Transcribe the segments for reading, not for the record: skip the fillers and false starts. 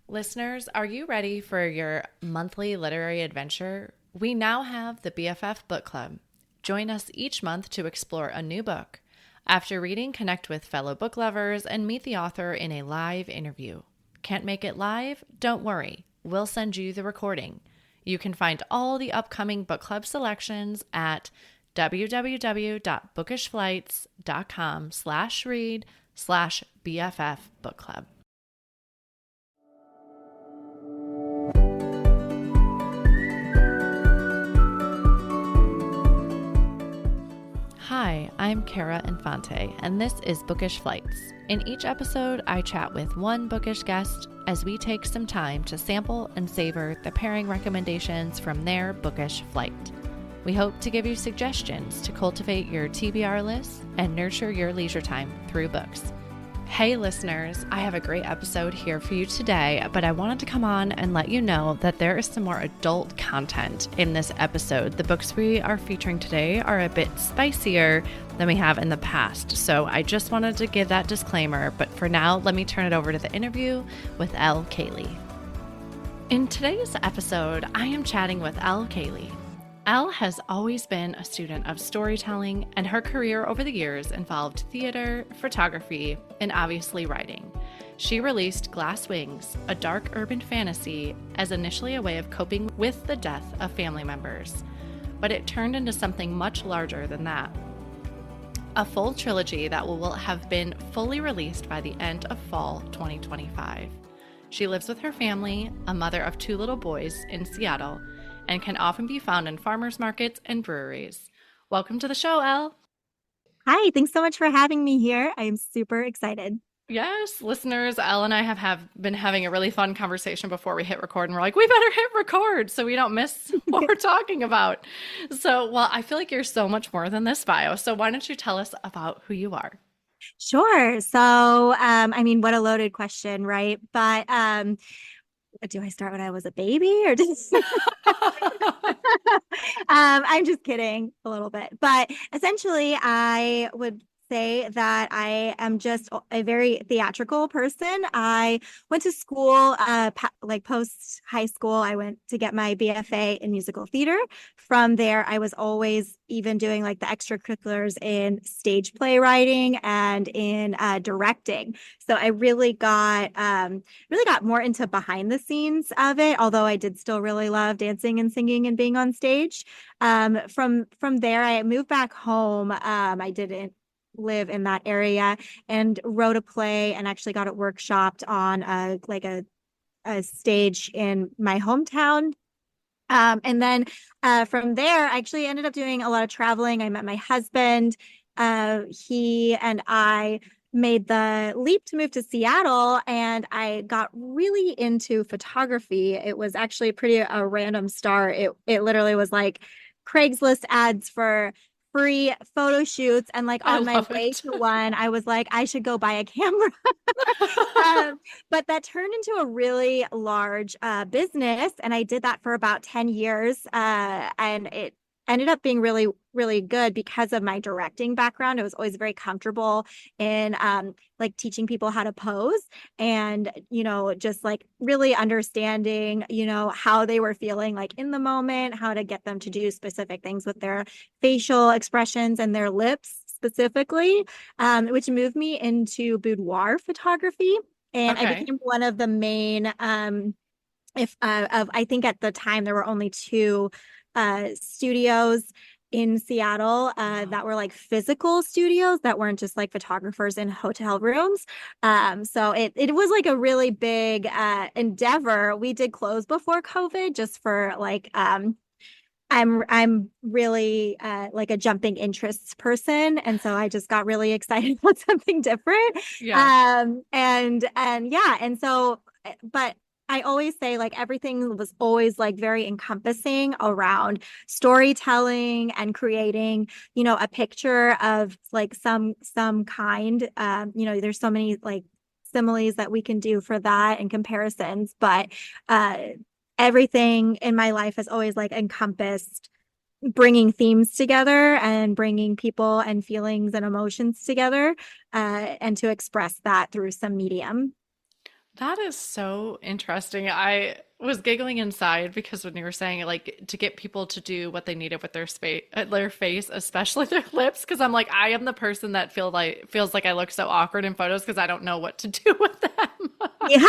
Listeners, are you ready for your monthly literary adventure? We now have the BFF Book Club. Join us each month to explore a new book. After reading, connect with fellow book lovers and meet the author in a live interview. Can't make it live? Don't worry. We'll send you the recording. You can find all the upcoming book club selections at www.bookishflights.com/read/BFF book club. Hi, I'm Kara Infante, and this is Bookish Flights. In each episode, I chat with one bookish guest as we take some time to sample and savor the pairing recommendations from their bookish flight. We hope to give you suggestions to cultivate your TBR list and nurture your leisure time through books. Hey listeners, I have a great episode here for you today, but I wanted to come on and let you know that there is some more adult content in this episode. The books we are featuring today are a bit spicier than we have in the past, so I just wanted to give that disclaimer, but for now, let me turn it over to the interview with Elle Kaelee. In today's episode, I am chatting with Elle Kaelee. Elle has always been a student of storytelling, and her career over the years involved theater, photography, and obviously writing. She released Glass Wings, a dark urban fantasy, as initially a way of coping with the death of family members, but it turned into something much larger than that. A full trilogy that will have been fully released by the end of fall 2025. She lives with her family, a mother of 2 little boys, in Seattle, and can often be found in farmers markets and breweries. Welcome to the show, Elle. Hi, thanks so much for having me here. I am super excited. Yes, listeners, Elle and I have been having a really fun conversation before we hit record, and we're like, we better hit record so we don't miss what we're talking about. So, well, I feel like you're so much more than this bio. So why don't you tell us about who you are? Sure. What a loaded question, right? But do I start when I was a baby or just I'm just kidding a little bit. But essentially, I would say that I am just a very theatrical person. I went to school, like post high school, I went to get my BFA in musical theater. From there, I was always even doing like the extracurriculars in stage playwriting and in directing. So I really got more into behind the scenes of it, although I did still really love dancing and singing and being on stage. From there, I moved back home. I didn't live in that area and wrote a play and actually got it workshopped on a stage in my hometown. And then from there, I actually ended up doing a lot of traveling. I met my husband. He and I made the leap to move to Seattle, and I got really into photography. It was actually pretty a random start. It literally was like Craigslist ads for free photo shoots, and like I on my love way it. to one, I was like, I should go buy a camera. But that turned into a really large business, and I did that for about 10 years. And it ended up being really, really good because of my directing background. I was always very comfortable in like teaching people how to pose and, just like really understanding, how they were feeling like in the moment, how to get them to do specific things with their facial expressions and their lips specifically, which moved me into boudoir photography. And I Okay. became one of the main, if of I think at the time there were only 2 studios in Seattle Wow. that were like physical studios that weren't just like photographers in hotel rooms. So it was like a really big endeavor. We did close before COVID just for like I'm really like a jumping interests person, and so I just got really excited about something different. Yeah. And yeah, and so but I always say like everything was always like very encompassing around storytelling and creating, a picture of like some kind. There's so many like similes that we can do for that and comparisons, but uh everything in my life has always like encompassed bringing themes together and bringing people and feelings and emotions together and to express that through some medium. That is so interesting. I was giggling inside because when you were saying like to get people to do what they needed with their face, especially their lips, because I'm like I am the person that feels like I look so awkward in photos because I don't know what to do with them. Yeah.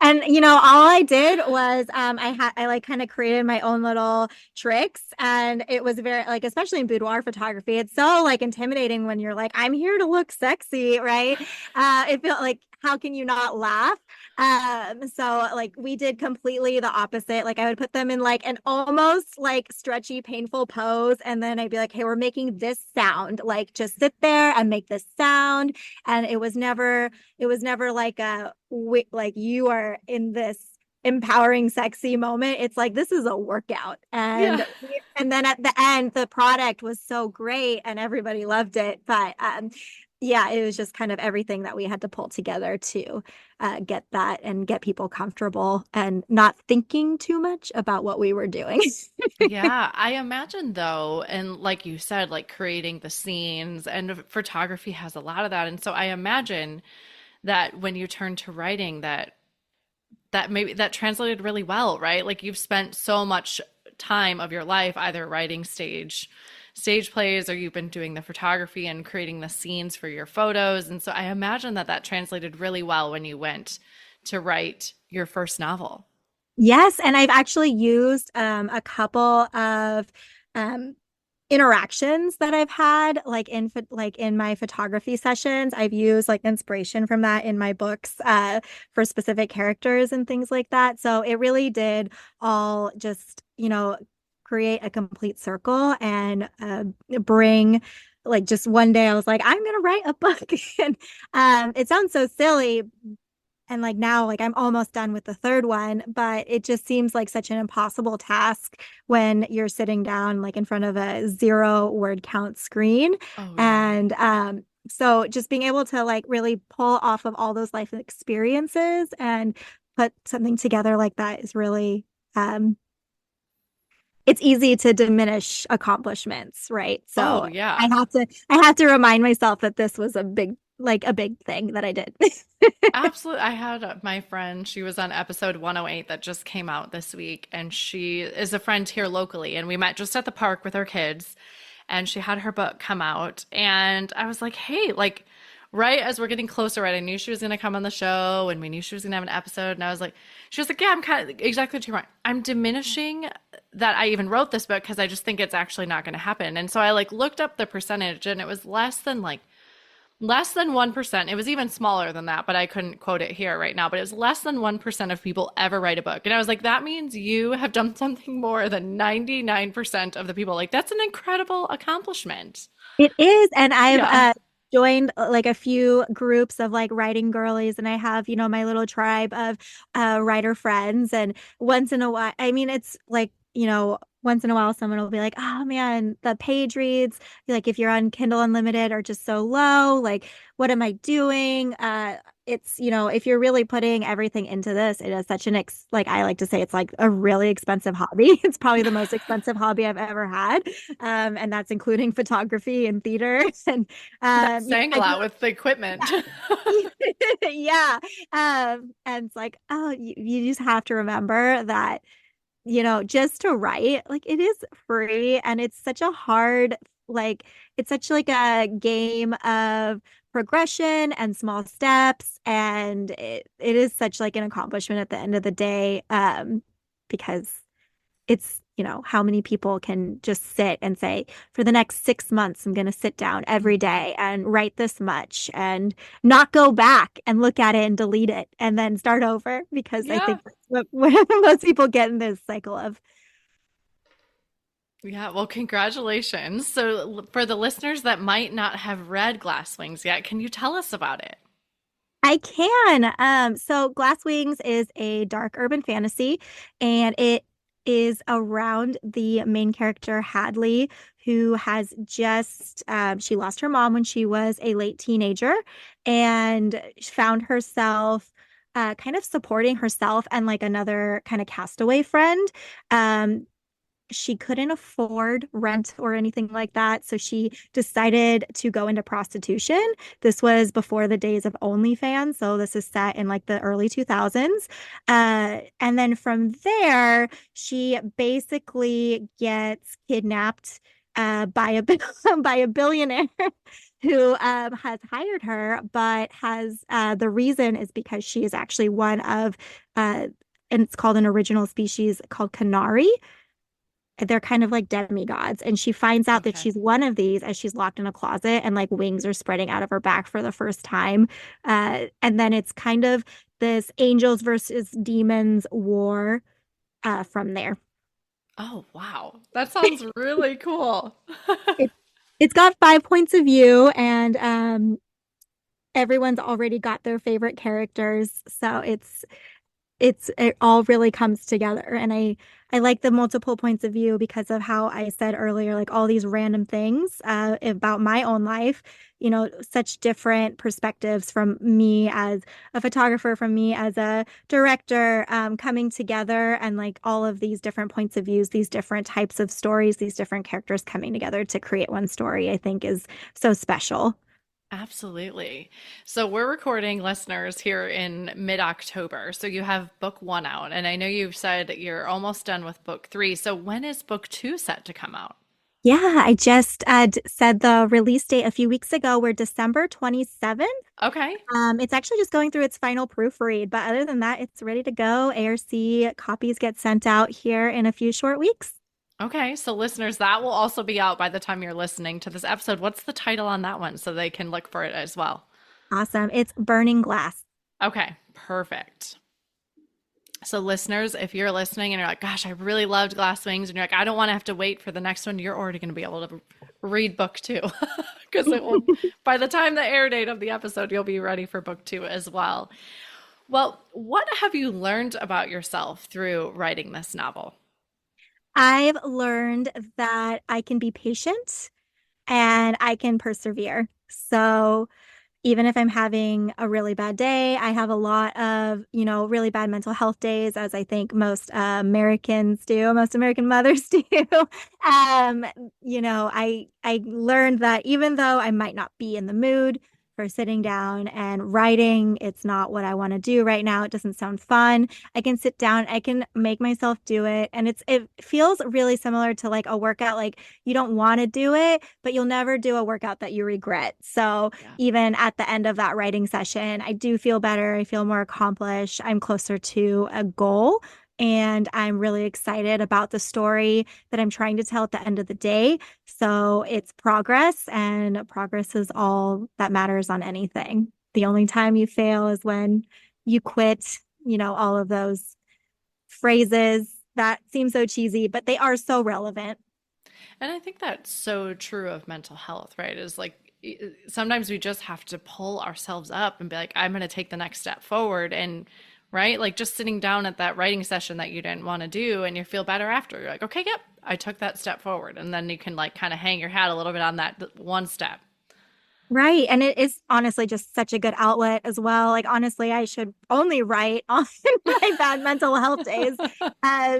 And all I did was I like kind of created my own little tricks, and it was very like, especially in boudoir photography, it's so like intimidating when you're like, I'm here to look sexy, right? It felt like, how can you not laugh? So like we did completely the opposite. Like I would put them in like an almost like stretchy, painful pose, and then I'd be like, hey, we're making this sound. Like just sit there and make this sound. And it was never like like you are in this empowering sexy moment. It's like this is a workout. Yeah. And then at the end the product was so great and everybody loved it, but yeah, it was just kind of everything that we had to pull together to get that and get people comfortable and not thinking too much about what we were doing. Yeah, I imagine though, and like you said, like creating the scenes and photography has a lot of that. And so I imagine that when you turn to writing that maybe that translated really well, right? Like you've spent so much time of your life either writing stage plays or you've been doing the photography and creating the scenes for your photos. And so I imagine that translated really well when you went to write your first novel. Yes, and I've actually used a couple of um, interactions that I've had like in my photography sessions. I've used like inspiration from that in my books for specific characters and things like that. So it really did all just, create a complete circle and bring like just one day I was like, I'm gonna write a book. And it sounds so silly, and like now like I'm almost done with the third one, but it just seems like such an impossible task when you're sitting down like in front of a 0 word count screen. Oh yeah. And so just being able to like really pull off of all those life experiences and put something together like that is really it's easy to diminish accomplishments, right? Oh So yeah. I have to remind myself that this was a big thing that I did. Absolutely. I had my friend, she was on episode 108 that just came out this week, and she is a friend here locally. And we met just at the park with her kids, and she had her book come out. And I was like, hey, like, right as we're getting closer, right? I knew she was going to come on the show, and we knew she was going to have an episode. And I was like, she was like, yeah, I'm kind of exactly what you want. I'm diminishing that I even wrote this book because I just think it's actually not going to happen. And so I like looked up the percentage, and it was less than 1%. It was even smaller than that, but I couldn't quote it here right now. But it was less than 1% of people ever write a book. And I was like, that means you have done something more than 99% of the people. Like, that's an incredible accomplishment. It is. And I've Yeah. joined like a few groups of like writing girlies, and I have, my little tribe of writer friends. And once in a while, I mean, it's like, once in a while, someone will be like, oh man, the page reads, like if you're on Kindle Unlimited, are just so low. Like, what am I doing? It's, if you're really putting everything into this, it is such like I like to say, it's like a really expensive hobby. It's probably the most expensive hobby I've ever had. And that's including photography and theater. And That's saying a I feel lot with the equipment. yeah. And it's like, oh, you just have to remember that, just to write, like it is free, and it's such a hard, like, it's such like a game of progression and small steps. And it is such like an accomplishment at the end of the day, because it's, how many people can just sit and say, for the next 6 months, I'm going to sit down every day and write this much and not go back and look at it and delete it and then start over. Because I Yeah. think that's what most people get in this cycle of. Yeah. Well, congratulations. So, for the listeners that might not have read Glass Wings yet, can you tell us about it? I can. So Glass Wings is a dark urban fantasy, and it is around the main character Hadley, who has just she lost her mom when she was a late teenager, and found herself kind of supporting herself and like another kind of castaway friend. Um, she couldn't afford rent or anything like that. So she decided to go into prostitution. This was before the days of OnlyFans. So this is set in like the early 2000s. And then from there, she basically gets kidnapped by a by a billionaire who has hired her, but has the reason is because she is actually one of and it's called an original species called Canary. They're kind of like demigods. And she finds out that Okay. she's one of these as she's locked in a closet and like wings are spreading out of her back for the first time. And then it's kind of this angels versus demons war from there. Oh, wow. That sounds really cool. It, it's got 5 points of view and everyone's already got their favorite characters. So it all really comes together. And I like the multiple points of view because of how I said earlier, like all these random things about my own life, such different perspectives from me as a photographer, from me as a director, coming together, and like all of these different points of views, these different types of stories, these different characters coming together to create one story, I think is so special. Absolutely. So we're recording listeners here in mid-October. So you have book one out, and I know you've said you're almost done with book three. So when is book two set to come out? Yeah, I just said the release date a few weeks ago. We're December 27th. Okay. It's actually just going through its final proofread, but other than that, it's ready to go. ARC copies get sent out here in a few short weeks. Okay. So listeners, that will also be out by the time you're listening to this episode. What's the title on that one so they can look for it as well? Awesome. It's Burning Glass. Okay. Perfect. So, listeners, if you're listening and you're like, gosh, I really loved Glass Wings, and you're like, I don't want to have to wait for the next one, you're already going to be able to read book two because it will, by the time the air date of the episode, you'll be ready for book two as well. Well, what have you learned about yourself through writing this novel? I've learned that I can be patient and I can persevere. So, even if I'm having a really bad day, I have a lot of, really bad mental health days, as I think most Americans do, most American mothers do. Um, I learned that even though I might not be in the mood for sitting down and writing, it's not what I want to do right now. It doesn't sound fun. I can sit down, I can make myself do it. And it feels really similar to like a workout. Like you don't want to do it, but you'll never do a workout that you regret. So Yeah. even at the end of that writing session, I do feel better. I feel more accomplished. I'm closer to a goal. And I'm really excited about the story that I'm trying to tell at the end of the day. So it's progress, and progress is all that matters on anything. The only time you fail is when you quit, all of those phrases that seem so cheesy, but they are so relevant. And I think that's so true of mental health, right? Is like sometimes we just have to pull ourselves up and be like, I'm going to take the next step forward. And right, like just sitting down at that writing session that you didn't want to do and you feel better after. You're like, okay, yep, I took that step forward. And then you can like kind of hang your hat a little bit on that one step. Right. And it is honestly just such a good outlet as well. Like, honestly, I should only write on my bad mental health days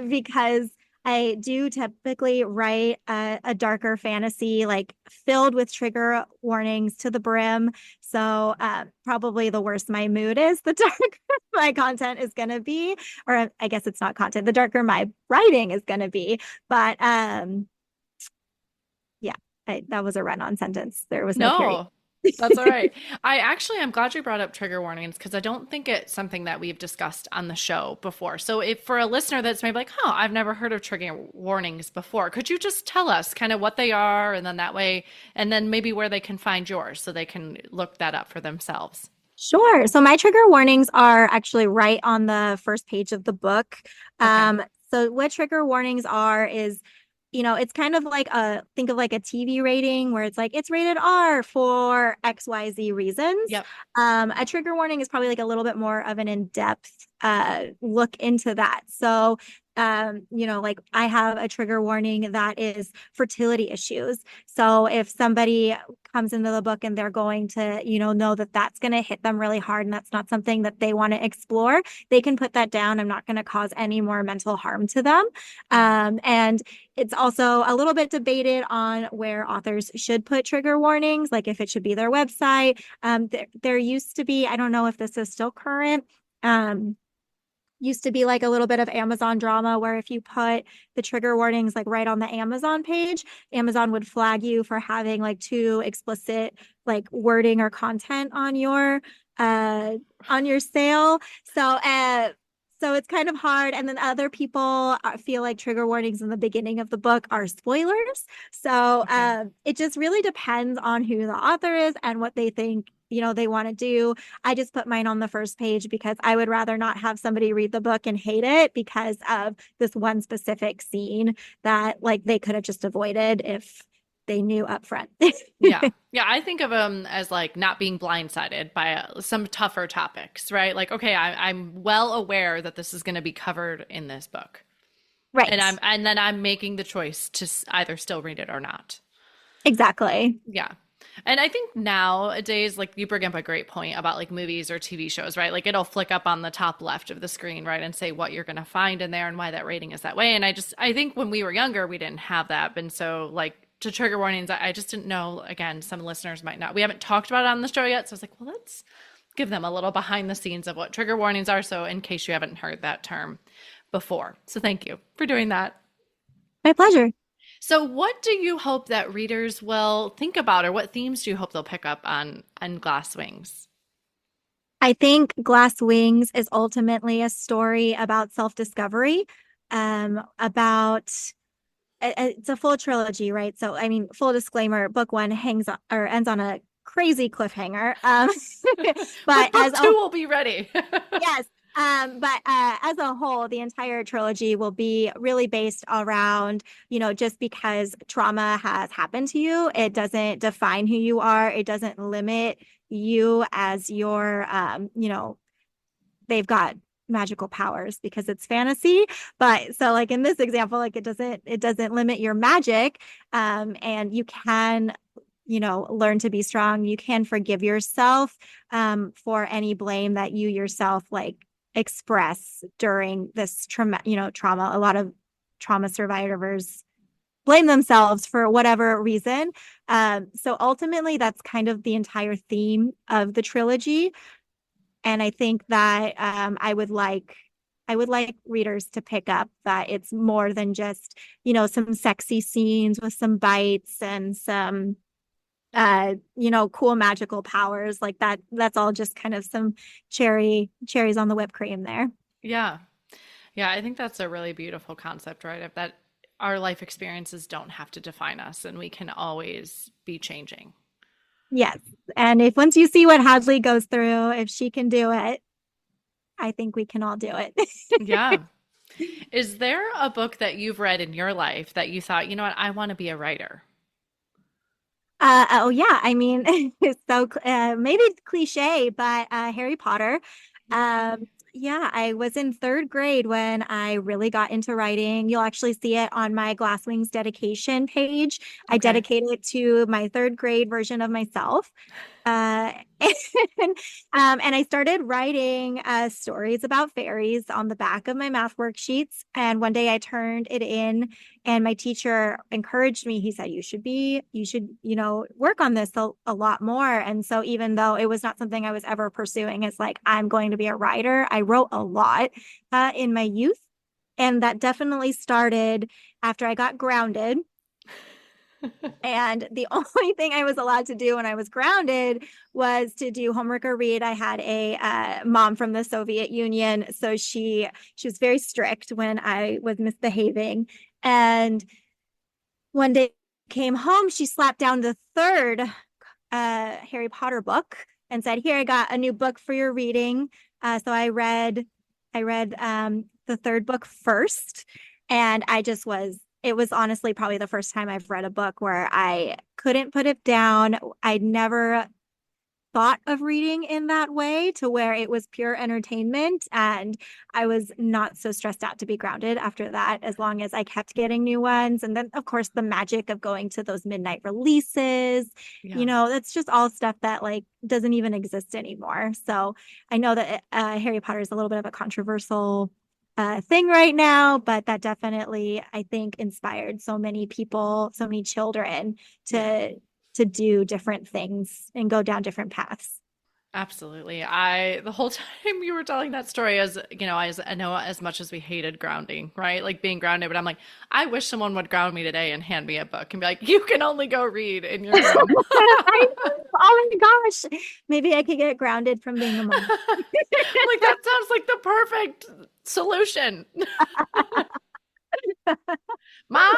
because I do typically write a darker fantasy, like filled with trigger warnings to the brim. So, probably the worse my mood is, the darker my content is going to be. Or I guess it's not content, the darker my writing is going to be. But yeah, that was a run on sentence. There was no period. No, that's all right. I'm glad you brought up trigger warnings because I don't think it's something that we've discussed on the show before. So if for a listener that's maybe like, oh, I've never heard of trigger warnings before, could you just tell us kind of what they are and then that way, and then maybe where they can find yours so they can look that up for themselves? Sure. So my trigger warnings are actually right on the first page of the book. Okay. So what trigger warnings are is, it's kind of like think of like a TV rating where it's like it's rated R for XYZ reasons. Yep. A trigger warning is probably like a little bit more of an in-depth look into that. So like I have a trigger warning that is fertility issues. So if somebody comes into the book and they're going to, know that that's going to hit them really hard and that's not something that they want to explore, they can put that down. I'm not going to cause any more mental harm to them. And it's also a little bit debated on where authors should put trigger warnings, like if it should be their website. There used to be, I don't know if this is still current, used to be like a little bit of Amazon drama where if you put the trigger warnings like right on the Amazon page, Amazon would flag you for having like too explicit like wording or content on your sale. So it's kind of hard. And then other people feel like trigger warnings in the beginning of the book are spoilers. So it just really depends on who the author is and what they think, they want to do. I just put mine on the first page because I would rather not have somebody read the book and hate it because of this one specific scene that like they could have just avoided if they knew up front. Yeah. Yeah. I think of them as like not being blindsided by some tougher topics, right? Like, okay, I'm well aware that this is going to be covered in this book. Right. And then I'm making the choice to either still read it or not. Exactly. Yeah. And I think nowadays, like you bring up a great point about like movies or TV shows, right? Like it'll flick up on the top left of the screen, right? And say what you're going to find in there and why that rating is that way. And I think when we were younger, we didn't have that. And so like to trigger warnings, I just didn't know, again, some listeners might not, we haven't talked about it on the show yet. So I was like, well, let's give them a little behind the scenes of what trigger warnings are. So in case you haven't heard that term before. So thank you for doing that. My pleasure. So what do you hope that readers will think about, or what themes do you hope they'll pick up on Glass Wings? I think Glass Wings is ultimately a story about self-discovery, it's a full trilogy, right? So, I mean, full disclaimer, book one ends on a crazy cliffhanger. But book two will be ready. Yes. But as a whole, the entire trilogy will be really based around, just because trauma has happened to you, it doesn't define who you are. It doesn't limit you as your, they've got magical powers because it's fantasy. But so like in this example, like it doesn't limit your magic. And you can learn to be strong. You can forgive yourself for any blame that you yourself like express during this trauma. A lot of trauma survivors blame themselves for whatever reason. So ultimately, that's kind of the entire theme of the trilogy. And I think that I would like readers to pick up that it's more than just, some sexy scenes with some bites and some cool magical powers like that. That's all just kind of some cherries on the whipped cream there. Yeah. Yeah. I think that's a really beautiful concept, right? Of that our life experiences don't have to define us and we can always be changing. Yes. And if once you see what Hadley goes through, if she can do it, I think we can all do it. Yeah. Is there a book that you've read in your life that you thought, you know what, I want to be a writer? Oh yeah, I mean, so maybe cliche, but Harry Potter. Yeah, I was in third grade when I really got into writing. You'll actually see it on my Glass Wings dedication page. I dedicate it to my third grade version of myself. And I started writing stories about fairies on the back of my math worksheets. And one day I turned it in and my teacher encouraged me. He said, you should, work on this a lot more. And so even though it was not something I was ever pursuing, it's like, I'm going to be a writer. I wrote a lot in my youth. And that definitely started after I got grounded. And the only thing I was allowed to do when I was grounded was to do homework or read. I had a mom from the Soviet Union, so she was very strict when I was misbehaving. And one day I came home, she slapped down the third Harry Potter book and said, "Here, I got a new book for your reading." So I read the third book first, and it was honestly probably the first time I've read a book where I couldn't put it down. I'd never thought of reading in that way to where it was pure entertainment. And I was not so stressed out to be grounded after that, as long as I kept getting new ones. And then, of course, the magic of going to those midnight releases, Yeah. that's just all stuff that like doesn't even exist anymore. So I know that Harry Potter is a little bit of a controversial thing right now, but that definitely, I think, inspired so many people, so many children Yeah. to do different things and go down different paths. Absolutely. The whole time you were telling that story, I know as much as we hated grounding, right? Like being grounded, but I'm like, I wish someone would ground me today and hand me a book and be like, you can only go read in your room. I know. Oh my gosh. Maybe I could get grounded from being a mom. Like that sounds like the perfect solution. Mom?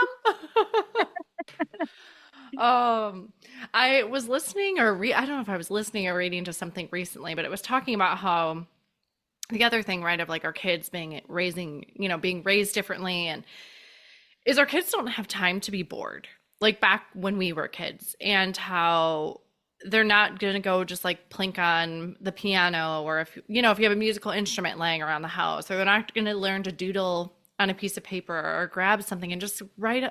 Um, I was listening I don't know if I was listening or reading to something recently, but it was talking about how the other thing, right, of like our kids being raised differently, and is our kids don't have time to be bored like back when we were kids, and how they're not going to go just like plink on the piano, or if you have a musical instrument laying around the house, or they're not going to learn to doodle on a piece of paper or grab something and just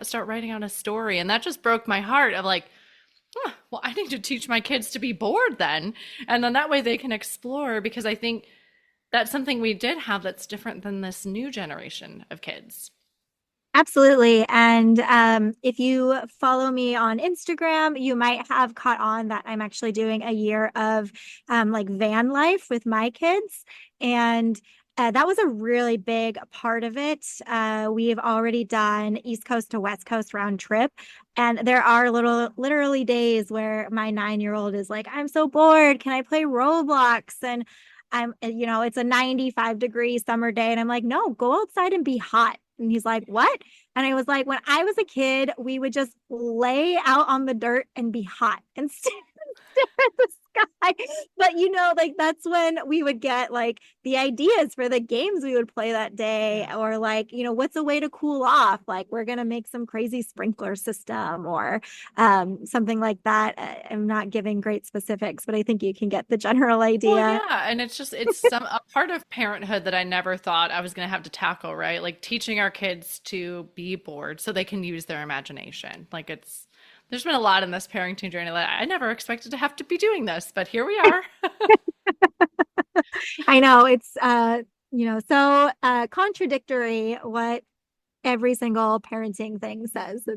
start writing out a story. And that just broke my heart of like, well, I need to teach my kids to be bored then. And then that way they can explore, because I think that's something we did have that's different than this new generation of kids. Absolutely. And if you follow me on Instagram, you might have caught on that I'm actually doing a year of like van life with my kids. And that was a really big part of it. We've already done East Coast to West Coast round trip. And there are literally days where my 9-year-old is like, I'm so bored. Can I play Roblox? And it's a 95-degree summer day. And I'm like, no, go outside and be hot. And he's like, what? And I was like, when I was a kid, we would just lay out on the dirt and be hot and stare at the sky. But like that's when we would get like the ideas for the games we would play that day, Yeah. or like, what's a way to cool off? Like we're gonna make some crazy sprinkler system or something like that. I'm not giving great specifics, but I think you can get the general Well, idea. yeah, and it's a part of parenthood that I never thought I was going to have to tackle, right? Like teaching our kids to be bored so they can use their imagination. There's been a lot in this parenting journey that I never expected to have to be doing this, but here we are. I know it's so contradictory what every single parenting thing says.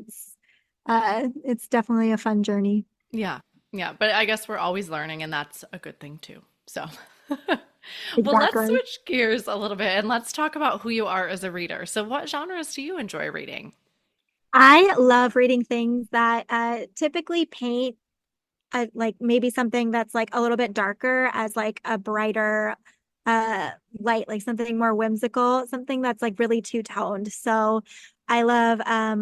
It's definitely a fun journey. Yeah. Yeah, but I guess we're always learning, and that's a good thing too. So, well, let's Exactly. switch gears a little bit and let's talk about who you are as a reader. So, what genres do you enjoy reading? I love reading things that typically paint like maybe something that's like a little bit darker as like a brighter light, like something more whimsical, something that's like really two-toned. So I love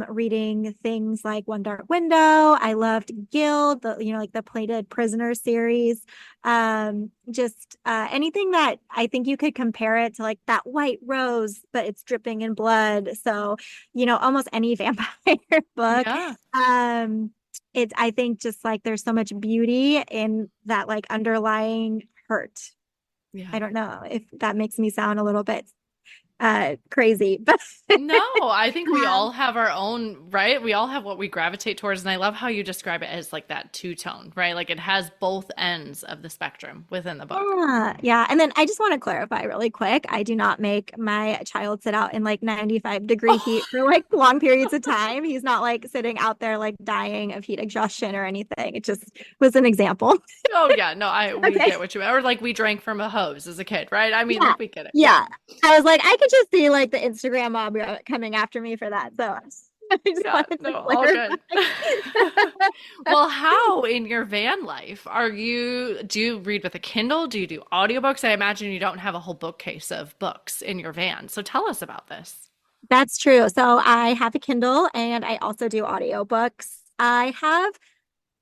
reading things like One Dark Window. I loved Guild, like the Plated Prisoner series. Just anything that I think you could compare it to like that White Rose, but it's dripping in blood. So, almost any vampire book. Yeah. It's, I think, just like there's so much beauty in that like underlying hurt. Yeah. I don't know if that makes me sound a little bit crazy, but No, I think we all have our own, right? We all have what we gravitate towards. And I love how you describe it as like that two-tone, right? Like it has both ends of the spectrum within the book. yeah. And then I just want to clarify really quick. I do not make my child sit out in like 95-degree heat for like long periods of time. He's not like sitting out there like dying of heat exhaustion or anything. It just was an example. Oh yeah, no, we Okay. get what you meant. Or like we drank from a hose as a kid, right? I mean, Yeah. like we get it. Yeah. Yeah. I was like, I could just see like the Instagram mob coming after me for that. So I just Yeah, wanted to no, all clarify. good. Well, how in your van life do you read with a Kindle? Do you do audiobooks? I imagine you don't have a whole bookcase of books in your van. So tell us about this. That's true. So I have a Kindle and I also do audiobooks. I have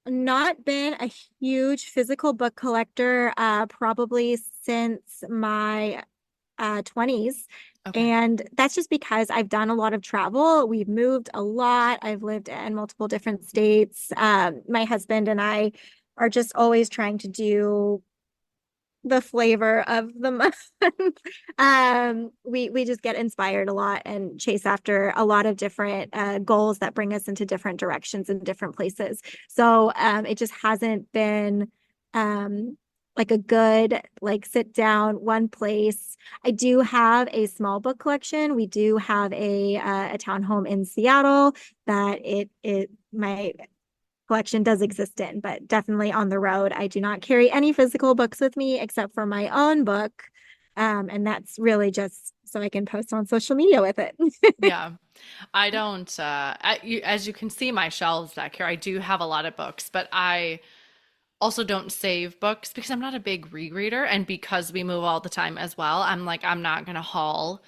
not been a huge physical book collector probably since my 20s. Okay. And that's just because I've done a lot of travel. We've moved a lot. I've lived in multiple different states. My husband and I are just always trying to do the flavor of the month. We just get inspired a lot and chase after a lot of different goals that bring us into different directions and different places. So it just hasn't been like a good like sit down one place. I do have a small book collection. We do have a townhome in Seattle that it my collection does exist in, but definitely on the road. I do not carry any physical books with me except for my own book. And that's really just so I can post on social media with it. Yeah. I don't, as you can see my shelves back here, I do have a lot of books, but I also don't save books because I'm not a big rereader. And because we move all the time as well, I'm like, I'm not going to haul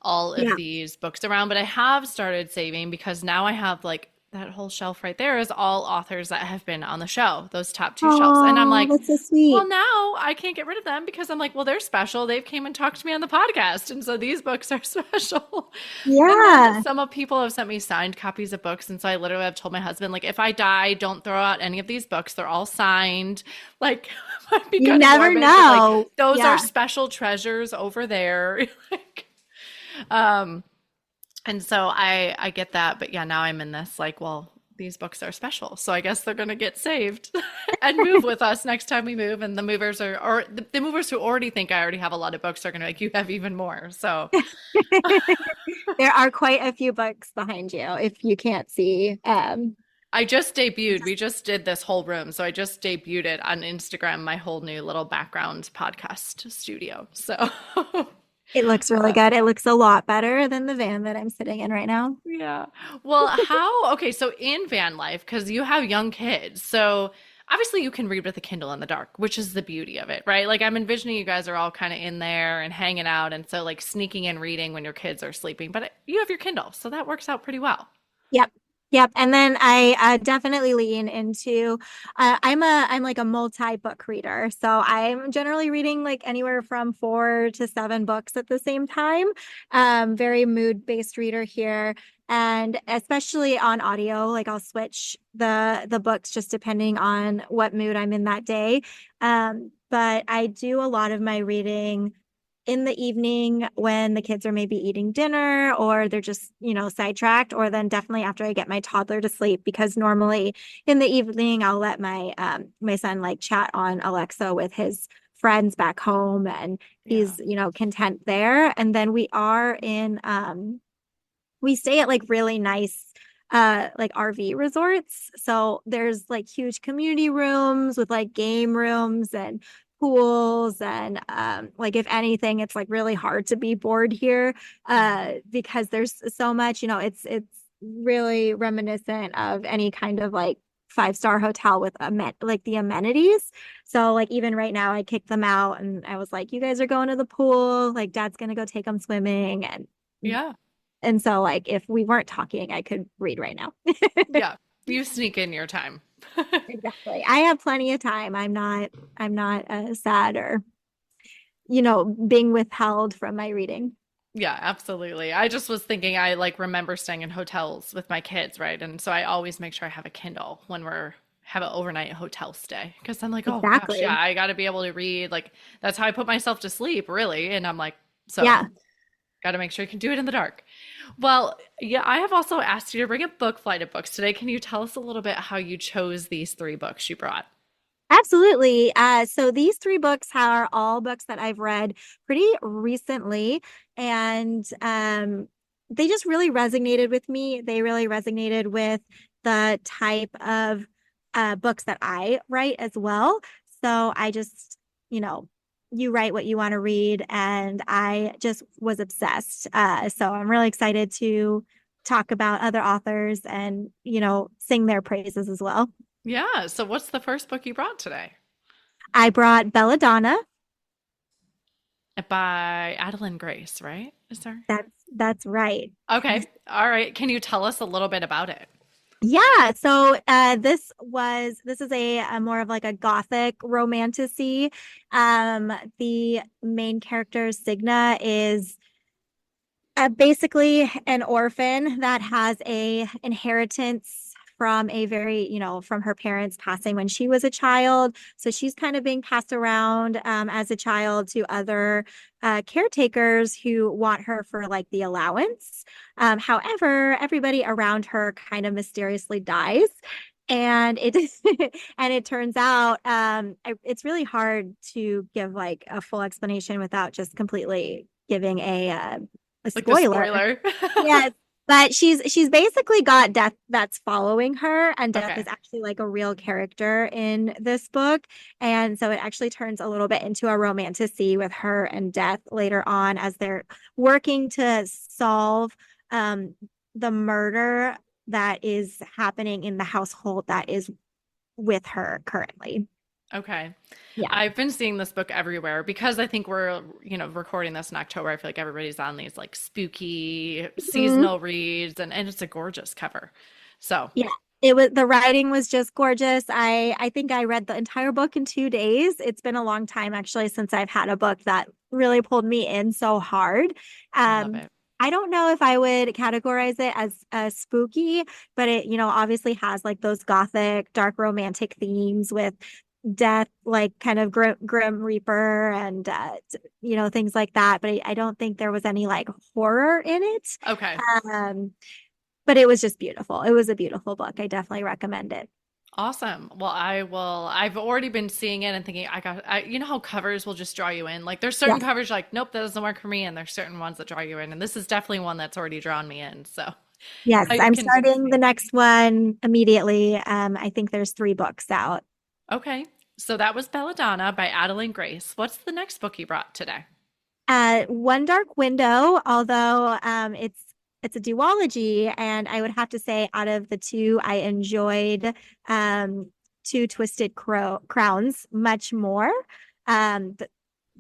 all of Yeah. these books around. But I have started saving because now I have like that whole shelf right there is all authors that have been on the show, those top two shelves. And I'm Oh, like, that's so well, sweet. now I can't get rid of them because I'm like, well, they're special. They've came and talked to me on the podcast. And so these books are special. And then Yeah. some of people have sent me signed copies of books. And so I literally have told my husband, like, if I die, don't throw out any of these books. They're all signed. Like, might be You kind of never morbid, but like, know. those are Yeah. special treasures over there. Like, um, and so I get that. But yeah, now I'm in this like, well, these books are special. So I guess they're going to get saved and move with us next time we move. And the movers are, or the movers who already think I already have a lot of books are going to be like, you have even more. So There are quite a few books behind you if you can't see. I just debuted, we just did this whole room. So I just debuted it on Instagram, my whole new little background podcast studio. So It looks really good. It looks a lot better than the van that I'm sitting in right now. yeah. Well, how, okay, so in van life, because you have young kids, so obviously you can read with a Kindle in the dark, which is the beauty of it, right? Like I'm envisioning you guys are all kind of in there and hanging out, and so like sneaking in reading when your kids are sleeping, but you have your Kindle, so that works out pretty well. Yep. Yep. And then I definitely lean into I'm like a multi-book reader. So I'm generally reading like anywhere from 4 to 7 books at the same time. Very mood-based reader here. And especially on audio, like I'll switch the books just depending on what mood I'm in that day. But I do a lot of my reading in the evening when the kids are maybe eating dinner or they're just, sidetracked, or then definitely after I get my toddler to sleep, because normally in the evening I'll let my son like chat on Alexa with his friends back home, and Yeah. he's, content there. And then we stay at like really nice like RV resorts. So there's like huge community rooms with like game rooms and pools, and like if anything it's like really hard to be bored here because there's so much, it's really reminiscent of any kind of like 5-star hotel with like the amenities. So like even right now I kicked them out and I was like, you guys are going to the pool, like dad's gonna go take them swimming, Yeah. and so like if we weren't talking, I could read right now. Yeah. You sneak in your time. Exactly. I have plenty of time. I'm not sad or, being withheld from my reading. Yeah, absolutely. I just was thinking, I like remember staying in hotels with my kids, right? And so I always make sure I have a Kindle when we're have an overnight hotel stay because I'm like, oh gosh, yeah, Exactly. I got to be able to read. Like that's how I put myself to sleep, really. And I'm like, so Yeah, got to make sure you can do it in the dark. Well, yeah, I have also asked you to bring a book flight of books today. Can you tell us a little bit how you chose these 3 books you brought? absolutely. So these 3 books are all books that I've read pretty recently, and they just really resonated with me. They really resonated with the type of books that I write as well. So I just, you know, you write what you want to read, and I just was obsessed. So I'm really excited to talk about other authors and, sing their praises as well. Yeah. So what's the first book you brought today? I brought Belladonna. By Adeline Grace, right? Is there? That's right. Okay. All right. Can you tell us a little bit about it? Yeah, so this is a more of like a gothic romantasy. The main character Signa is basically an orphan that has a inheritance from a very, from her parents passing when she was a child. So she's kind of being passed around as a child to other caretakers who want her for like the allowance. However, everybody around her kind of mysteriously dies. And it and it turns out it's really hard to give like a full explanation without just completely giving a Like the spoiler. spoiler. Yes, but she's basically got Death that's following her, and Death Okay. is actually like a real character in this book. And so it actually turns a little bit into a romantasy with her and Death later on as they're working to solve um the murder that is happening in the household that is with her currently. Okay. Yeah. I've been seeing this book everywhere because I think we're, recording this in October. I feel like everybody's on these like spooky Mhm. seasonal reads and it's a gorgeous cover. So, Yeah. It was the writing was just gorgeous. I think I read the entire book in 2 days. It's been a long time actually since I've had a book that really pulled me in so hard. I love Um, it. I don't know if I would categorize it as spooky, but it, obviously has like those gothic, dark romantic themes with death, like kind of grim reaper and things like that. But I don't think there was any like horror in it. Okay. Um, but it was just beautiful. It was a beautiful book. I definitely recommend it. Awesome. Well, I will. I've already been seeing it and thinking, you know how covers will just draw you in? Like there's certain Yes. covers you're like, nope, that doesn't work for me. And there's certain ones that draw you in. And this is definitely one that's already drawn me in. So Yes, now you've I'm convinced starting the me. next one immediately. I think there's 3 books out. Okay. So that was Belladonna by Adeline Grace. What's the next book you brought today? One Dark Window, although it's a duology, and I would have to say out of the two, I enjoyed Two Twisted Crowns much more.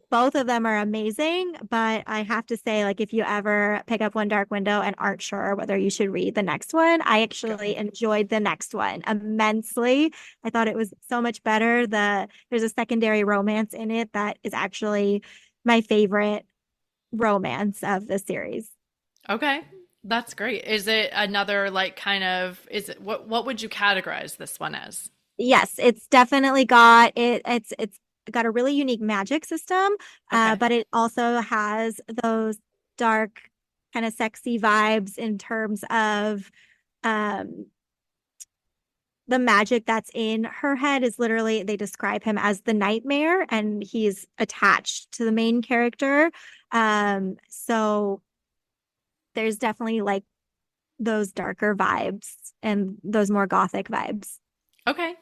Both of them are amazing, but I have to say, like, if you ever pick up One Dark Window and aren't sure whether you should read the next one, I Go. actually enjoyed the next one immensely. I thought it was so much better. There's a secondary romance in it that is actually my favorite romance of the series. Okay. That's great. Is it another like kind of is it what would you categorize this one as? Yes, it's definitely got it. It's got a really unique magic system, Okay. but it also has those dark, kind of sexy vibes in terms of um, the magic that's in her head is literally they describe him as the nightmare, and he's attached to the main character. So there's definitely like those darker vibes and those more gothic vibes. Okay.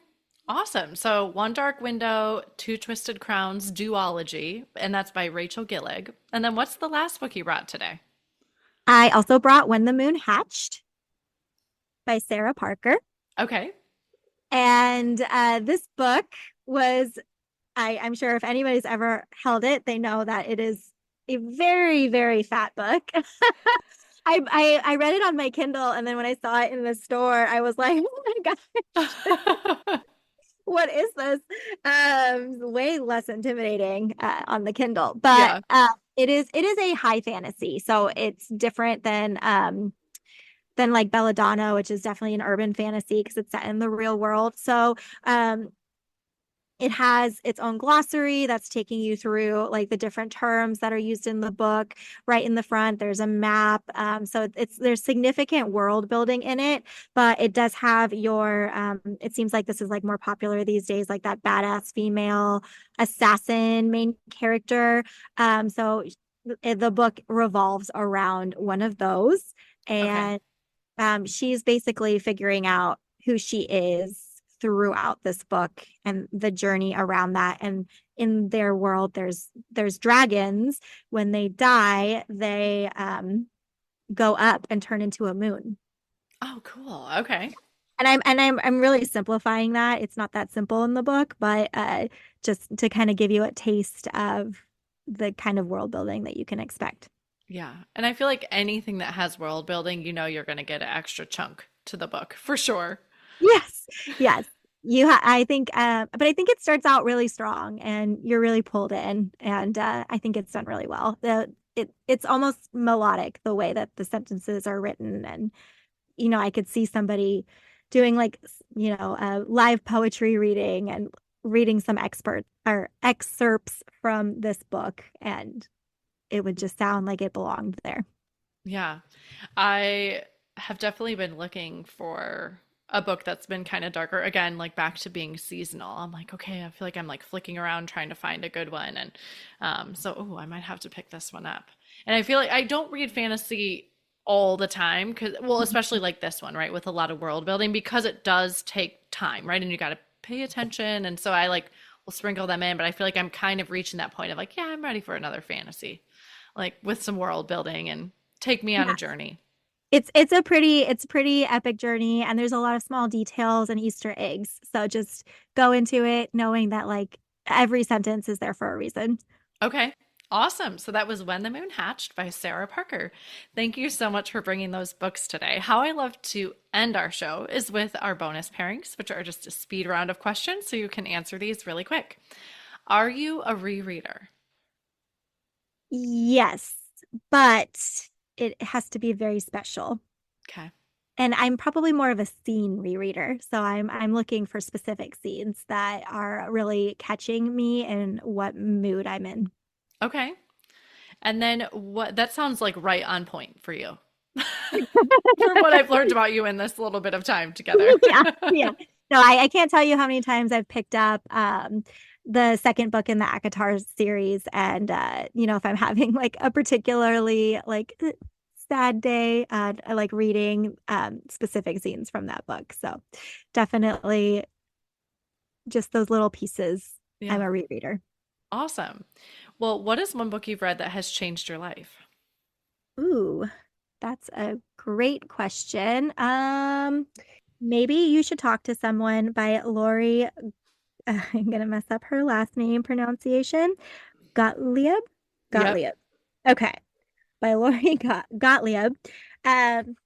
Awesome. So One Dark Window, Two Twisted Crowns duology, and that's by Rachel Gillig. And then what's the last book you brought today? I also brought When the Moon Hatched by Sarah Parker. Okay. And this book was, I'm sure if anybody's ever held it, they know that it is a very, very fat book. I read it on my Kindle, and then when I saw it in the store, I was like, oh my gosh, what is this? Way less intimidating on the Kindle, but Yeah. it is a high fantasy, so it's different than like Belladonna, which is definitely an urban fantasy because it's set in the real world. So it has its own glossary that's taking you through like the different terms that are used in the book. Right in the front, there's a map. So there's significant world building in it, but it does have your. It seems like this is like more popular these days, like that badass female assassin main character. So the book revolves around one of those, Okay. and she's basically figuring out who she is throughout this book and the journey around that. And in their world, there's dragons. When they die, they go up and turn into a moon. Oh, cool. Okay. And I'm really simplifying that. It's not that simple in the book, but just to kind of give you a taste of the kind of world building that you can expect. Yeah. And I feel like anything that has world building, you're going to get an extra chunk to the book for sure. Yes, yes. I think, but I think it starts out really strong, and you're really pulled in, and I think it's done really well. It's almost melodic the way that the sentences are written, and I could see somebody doing like, live poetry reading and reading some excerpts from this book, and it would just sound like it belonged there. Yeah. I have definitely been looking for a book that's been kind of darker. Again, like back to being seasonal. I'm like, okay, I feel like I'm like flicking around trying to find a good one. And oh, I might have to pick this one up. And I feel like I don't read fantasy all the time because, well, especially like this one, right? With a lot of world building because it does take time, right? And you got to pay attention. And so I like will sprinkle them in, but I feel like I'm kind of reaching that point of like, yeah, I'm ready for another fantasy, like with some world building and take me on a Yeah. journey. It's a pretty epic journey, and there's a lot of small details and Easter eggs. So just go into it knowing that like every sentence is there for a reason. Okay. Awesome. So that was When the Moon Hatched by Sarah Parker. Thank you so much for bringing those books today. How I love to end our show is with our bonus pairings, which are just a speed round of questions so you can answer these really quick. Are you a rereader? Yes, but it has to be very special. Okay. And I'm probably more of a scene rereader. So I'm looking for specific scenes that are really catching me and what mood I'm in. Okay. And then what that sounds like right on point for you. From what I've learned about you in this little bit of time together. Yeah, yeah. No, I can't tell you how many times I've picked up the second book in the ACOTAR series, and if I'm having like a particularly like sad day, I like reading specific scenes from that book. So definitely just those little pieces. I'm Yeah. a rereader. Awesome. Well, what is one book you've read that has changed your life? Ooh, that's a great question. Maybe You Should Talk to Someone by Lori. I'm gonna mess up her last name pronunciation. Gottlieb. Yep. Gottlieb. Okay, by Lori Gottlieb. And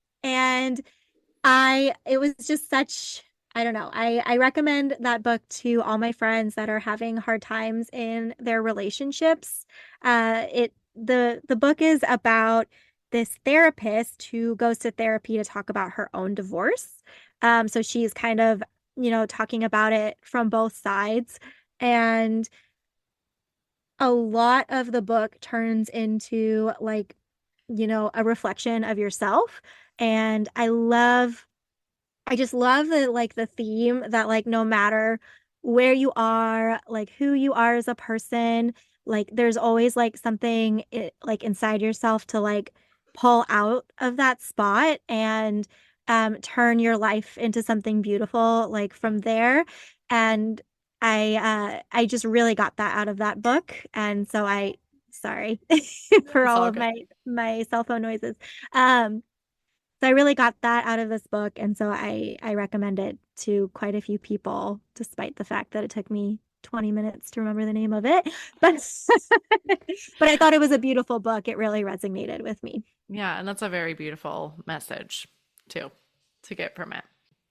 it was just such, I don't know. I recommend that book to all my friends that are having hard times in their relationships. The book is about this therapist who goes to therapy to talk about her own divorce. So she's kind of, talking about it from both sides. And a lot of the book turns into like, a reflection of yourself. And I just love the theme that like no matter where you are, like who you are as a person, like there's always like something like inside yourself to like pull out of that spot and turn your life into something beautiful like from there. And I just really got that out of that book. And so I sorry for It's all all of good. my cell phone noises. Um so I really got that out of this book, and so I recommend it to quite a few people, despite the fact that it took me 20 minutes to remember the name of it. But but I thought it was a beautiful book. It really resonated with me. Yeah, and that's a very beautiful message too to get from it.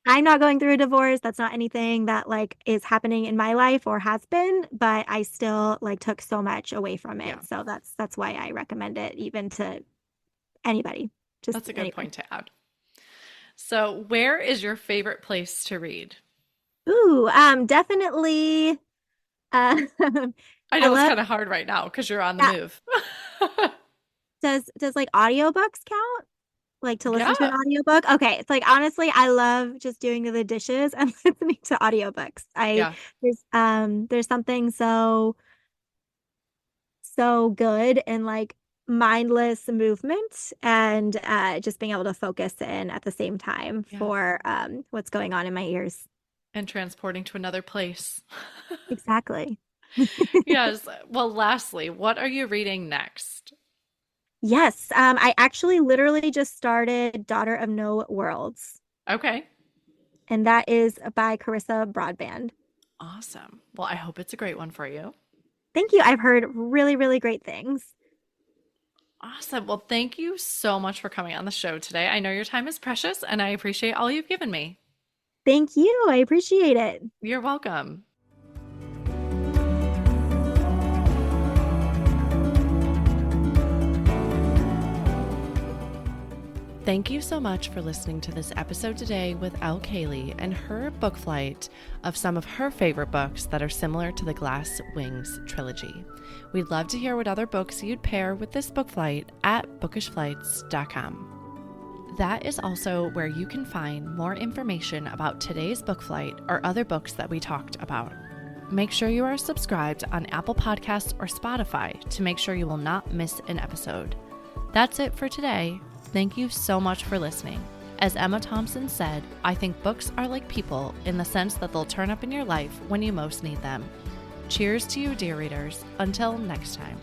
I'm not going through a divorce. That's not anything that like is happening in my life or has been, but I still like took so much away from Yeah, it. So that's why I recommend it even to anybody, just that's a good anybody. point to add. So, where is your favorite place to read? Ooh, definitely. Uh, I I know it's love kind of hard right now because you're on the that. move. Does like audiobooks count? Like to listen to an Yeah, audiobook? Okay. It's like honestly, I love just doing the dishes and listening to audiobooks. yeah, There's something so good in like mindless movement and just being able to focus in at the same time yeah. for what's going on in my ears. And transporting to another place. Exactly. Yes. Well, lastly, what are you reading next? Yes. I actually literally just started Daughter of No Worlds, Okay. and that is by Carissa Broadband. Awesome. Well, I hope it's a great one for you. Thank you. I've heard really, really great things. Awesome. Well, thank you so much for coming on the show today. I know your time is precious and I appreciate all you've given me. Thank you. I appreciate it. You're welcome. Thank you so much for listening to this episode today with Elle Kaelee and her book flight of some of her favorite books that are similar to the Glass Wings trilogy. We'd love to hear what other books you'd pair with this book flight at bookishflights.com. That is also where you can find more information about today's book flight or other books that we talked about. Make sure you are subscribed on Apple Podcasts or Spotify to make sure you will not miss an episode. That's it for today. Thank you so much for listening. As Emma Thompson said, I think books are like people in the sense that they'll turn up in your life when you most need them. Cheers to you, dear readers. Until next time.